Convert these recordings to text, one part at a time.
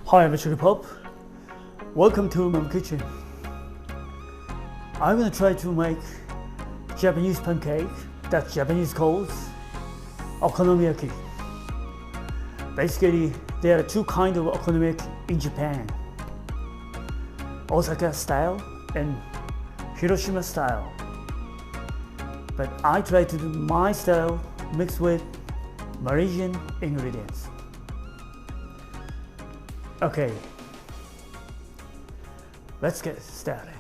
Hi, I'm Chili Pop. Welcome to my kitchen. I'm gonna try to make Japanese pancake that Japanese calls Okonomiyaki. Basically, there are two kinds of okonomiyaki in Japan. Osaka style and Hiroshima style. But I try to do my style mixed with Malaysian ingredients. Okay, let's get started.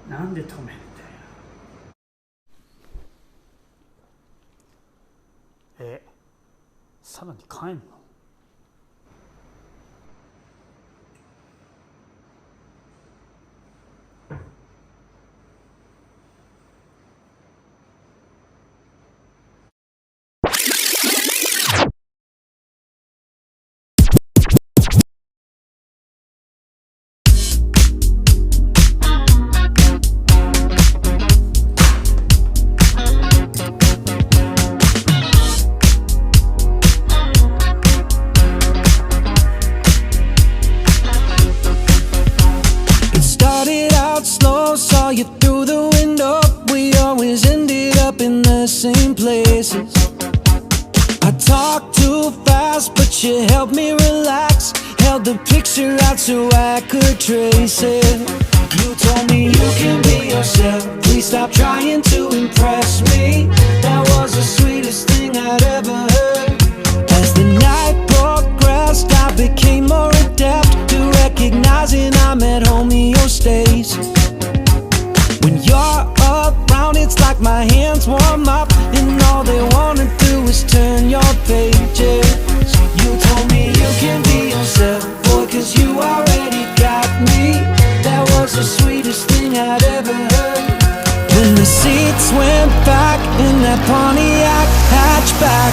なんで止めんだよ。さらに帰んの？Saw you through the window. We always ended up in the same places. I talked too fast, but you helped me relax. Held the picture out so I could trace it. You told me you can be yourself. Please stop trying to impress me. That was the sweetest thing I'd ever heard. As the night progressed, I became more adept to recognizing I'm at homeostasis. When you're around, it's like my hands warm up, and all they wanna do is turn your pages. You told me you can be yourself, boy, 'cause you already got me. That was the sweetest thing I'd ever heard. When the seats went back in that Pontiac hatchback,